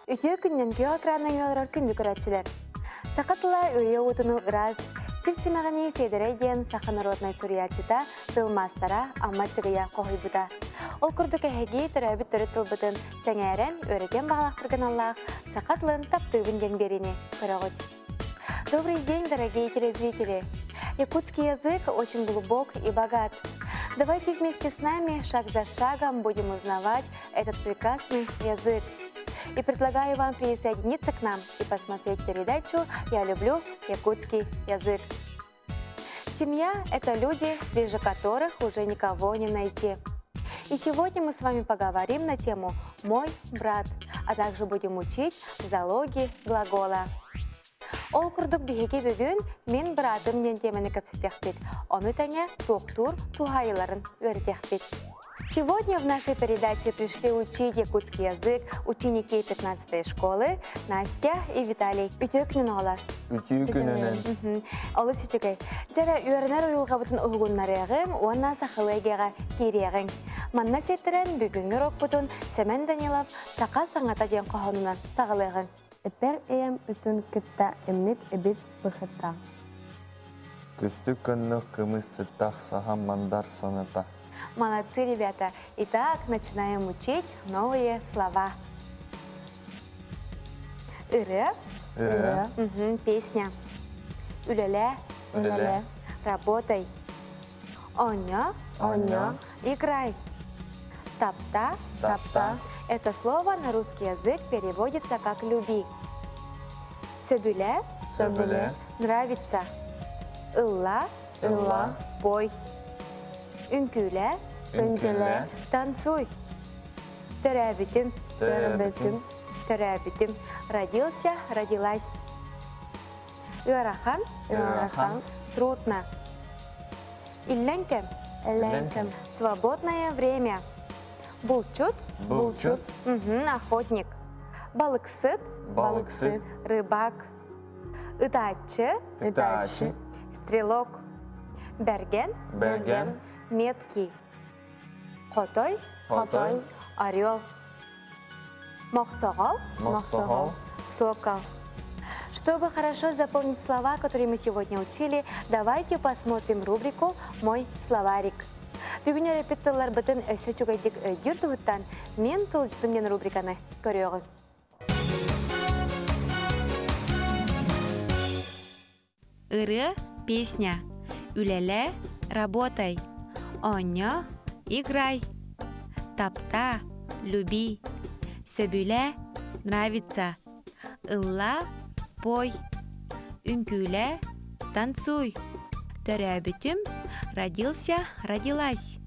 Үтө күннен географияны ялырар күнді көрәтшілер. Сақатыла өйе отыны ұраз, сілсімәғіне сейдірейден Саха народной сурьячыта тылмастара амматчығыя қоғайбыда. Ол күрді кәхеге түрәбіт түрі тылбытын сәңәрен өретен бағалақтырған Аллах сақатлын таптығын ден беріне көрәғыт. Добрый день, дорогие телезрители! Якутский язык очень глубок и богат. Давайте вместе с нами шаг за шагом будем узнавать этот прекрасный язык. И предлагаю вам присоединиться к нам и посмотреть передачу «Я люблю якутский язык». Семья – это люди, ближе которых уже никого не найти. И сегодня мы с вами поговорим на тему «Мой брат», а также будем учить залоги глагола. Ол күрдік бігеге бүгін мен братым нентемені көпсетекпет, оны тәне тоқтур тухайыларын өртекпет. Сегодня в нашей передаче пришли учить якутский язык ученики 15-й школы Настя и Виталий. Үтөкнен олар. Үтөкнен. Олы сичекай. Жара үйерінер ұйылға бұтын ұғыннарығым, онна сақылығыға кереғың. Манна сеттерен бүгінгі рок бұтын Сәмен Данилов сақа саңата ден қоғынынан сағылығың. Эпер эм үтін кітта эмнет эбит бұхытта. Күсті күнні кымыстықтақ саған мандар саната. Молодцы, ребята! Итак, начинаем учить новые слова. Иры. Песня. Үлеле. Работай. Оня. Играй. Тапта. Это слово на русский язык переводится как «люби». Сөбүле. Нравится. Ылла. Бой. Үнкүле. Танцуй. Төрәбитим. Родился, родилась. Ыарахан. Трудно. Илленкем. Свободное время. Булчут. Охотник. Балыксыт. Рыбак. Ытачы. Стрелок. Берген. Меткий. Котой. Орел. Мохсогол. Сокол. Чтобы хорошо запомнить слова, которые мы сегодня учили, давайте посмотрим рубрику «Мой словарик». Бүгін репетиторлар бұтын өсі чугайдик өйдір тұғыттан мен тылжытымден рубриканы көріғым. Иры – песня. Үлеле – работай. Оня – играй. Тапта – люби. Сөбүле – нравится. Ылла – пой. Үнкүле – танцуй. Төрәбитим – родился, родилась.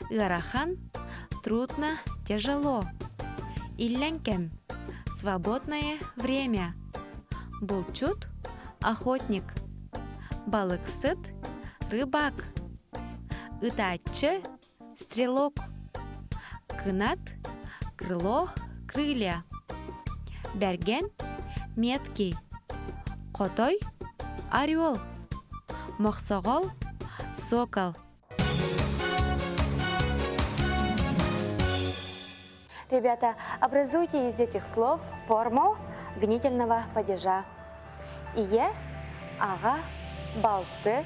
Ыарахан – трудно, тяжело. Илленкем – свободное время. Булчут – охотник. Балыксыт – рыбак. Ытачы – стрелок. Кынат – крыло, крылья. Берген – меткий. Котой – орел. Мохсогол – сокол. Ребята, образуйте из этих слов форму винительного падежа. Ие, ага, балты,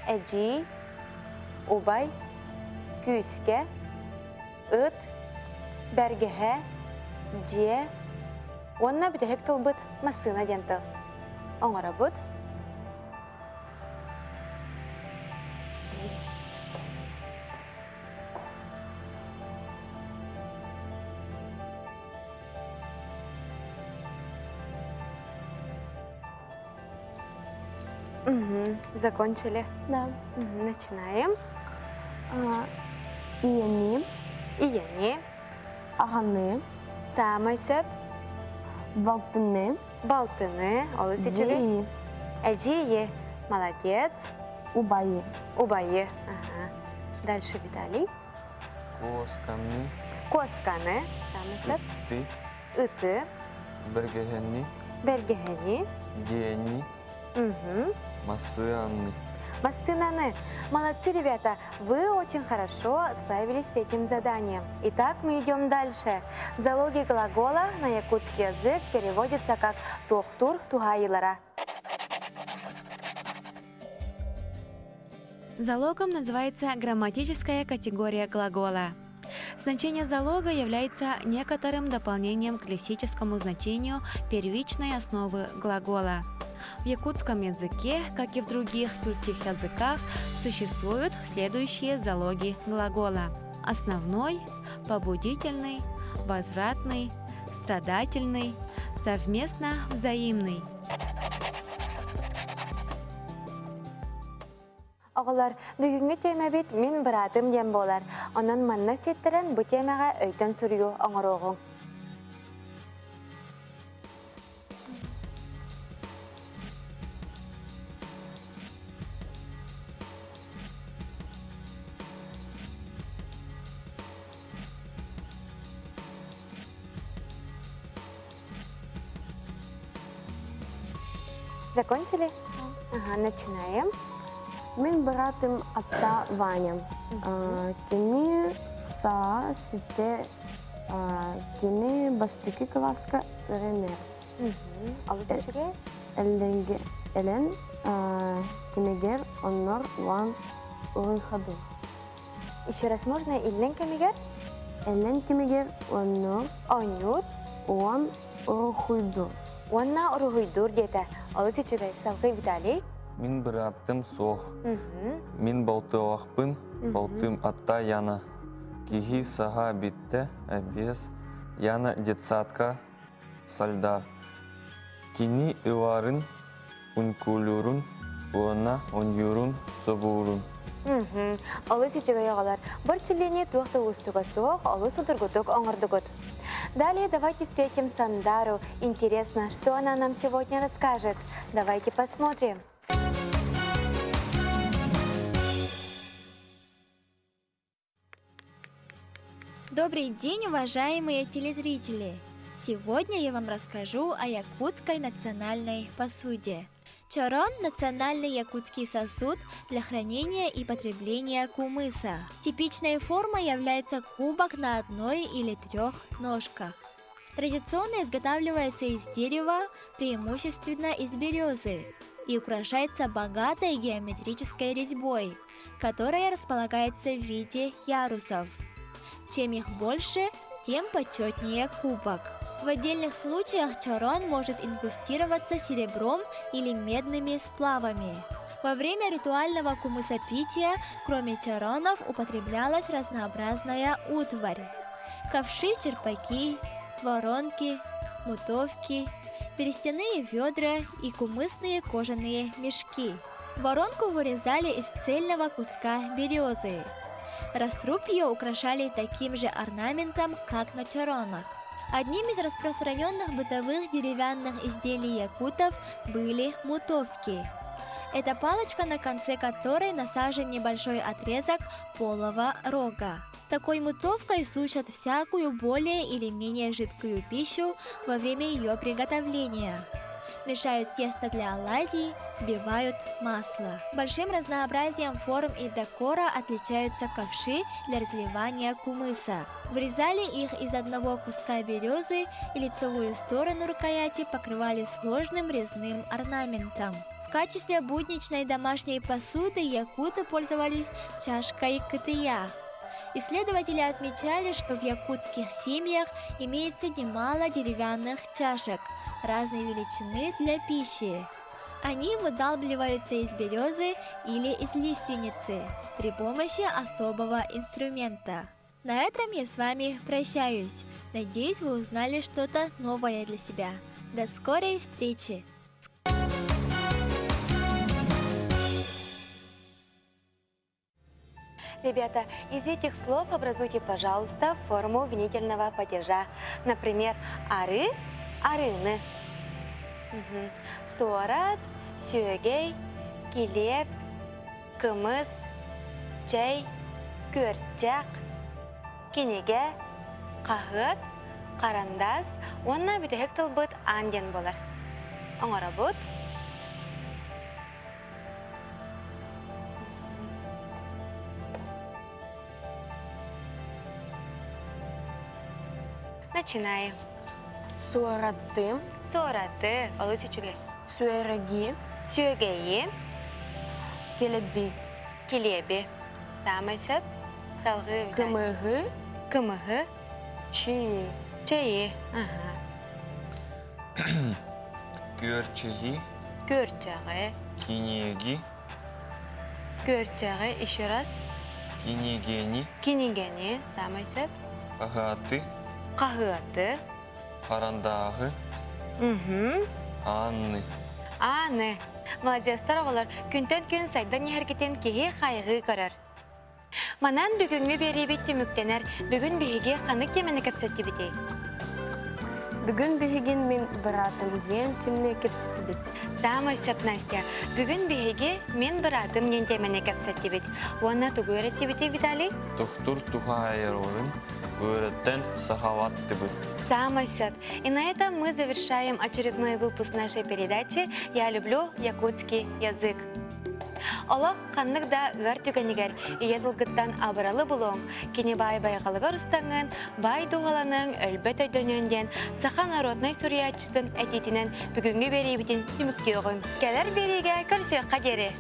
эджи, убай, күйске, ыт, бәргеһе, же. Онна бүтәһек тылбыт масына денті. Оңара бұд. Закончили? Да. Начинаем. Ияни. Ағаны. Самайсып. Балтыны. Олы сечели? Эджие. Молодец. Убайы. Ага. Дальше Виталий. Косканы. Самайсып. Ыты. Бергехени. Бергехени. Диени. Масыанны. Массынаны. Молодцы, ребята, вы очень хорошо справились с этим заданием. Итак, мы идем дальше. Залоги глагола на якутский язык переводится как «тохтур тугайылара». Залогом называется грамматическая категория глагола. Значение залога является некоторым дополнением к лексическому значению первичной основы глагола. В якутском языке, как и в других тюркских языках, существуют следующие залоги глагола: основной, побудительный, возвратный, страдательный, совместно взаимный. Оғылар, бүгінгі тема бит мен бұратым дем болар. Онан манна сеттерен бұ темаға өйтен сүріу оңырығың. Закончили? Ага, начинаем. Мен братым атта Ваня. Кини са сите кини бастыки класска öğrenir. Алысы жүре? Элен кимегер оннор ван урыхаду. Еще раз можно? Иллен кемигер? Элен кимегер оннор Онют. ван урыхуйду. Онна урыхуйдур деді. Алысы жүре салғы бітали? Мин бираттым соқ. Мин болты оақпын, болтым атта яна. Кихи саха битте, әбес, яна детсадка салдар. Кини ыварын, ункулюрун, уона онюрун, собурун. Алысы жүре яғалар. Бір чилени туақты ұстыға соқ, алысы тұргутук оңырдығыт. Далее давайте встретим Сандару. Интересно, что она нам сегодня расскажет. Давайте посмотрим. Добрый день, уважаемые телезрители! Сегодня я вам расскажу о якутской национальной посуде. Чорон – национальный якутский сосуд для хранения и потребления кумыса. Типичной формой является кубок на одной или трех ножках. Традиционно изготавливается из дерева, преимущественно из березы, и украшается богатой геометрической резьбой, которая располагается в виде ярусов. Чем их больше, тем почетнее кубок. В отдельных случаях чорон может инкрустироваться серебром или медными сплавами. Во время ритуального кумысопития, кроме чоронов, употреблялась разнообразная утварь. Ковши, черпаки, воронки, мутовки, берестяные ведра и кумысные кожаные мешки. Воронку вырезали из цельного куска березы. Раструб ее украшали таким же орнаментом, как на чоронах. Одним из распространенных бытовых деревянных изделий якутов были мутовки. Это палочка, на конце которой насажен небольшой отрезок полого рога. Такой мутовкой сушат всякую более или менее жидкую пищу во время ее приготовления. Мешают тесто для оладий, взбивают масло. Большим разнообразием форм и декора отличаются ковши для разливания кумыса. Вырезали их из одного куска березы и лицевую сторону рукояти покрывали сложным резным орнаментом. В качестве будничной домашней посуды якуты пользовались чашкой кытыя. Исследователи отмечали, что в якутских семьях имеется немало деревянных чашек разной величины для пищи. Они выдалбливаются из березы или из лиственницы при помощи особого инструмента. На этом я с вами прощаюсь. Надеюсь, вы узнали что-то новое для себя. До скорой встречи! Ребята, из этих слов образуйте, пожалуйста, форму винительного падежа. Например, ары – арыны. Суарат, сүйегей, килеп, кымыз, чай, көрчак, кенеге, қағыт, қарандас, онна бүтәк тылбыт анден болар. Оңара бұд. Начинаем. Суараттым, Сораты, олы сючуге. суэрэги, Сүйегейі, келебби, келебі. Самай сөп, салғы. кымыгы, Кымығы, чи, чайы. Ага. Көрчеги, Көрчағы, кинеги, көрчағы, еще раз. кинегени, Кинегені, самай сөп. агаты, Қағыты. қарандагы, анны. Аны. Молодецтар оғылар, күнтен күн сайдан ехеркетен кеге қайғы көрір. Манан бүгінгі беребет түміктенер, бүгін бейге қанық кемені кәпсәтті бітей. бүгін бігін мен бұратым дейін түміне кепсеті бет. Самай сөп, Настя, бүгін бейге мен бір адым нентемені кәпсәтті бет. Оны тұғы өретті бітей, Виталий? Тухтур туха айырорын, өреттен сахаватты бұд. Самой сөп. И на этом мы завершаем очередной выпуск нашей передачи «Я люблю якутский язык». Олық қаннықда ғар түгенігер, иетілгіттан абыралы бұлуң, кені бай-байғалыға рұстаңын, бай дуғаланың өлбет өйдөнөнден, саха народной суриятчысын әтетінен бүгінгі берейбітін түміктеуғын. Келер береге көрсек қадері.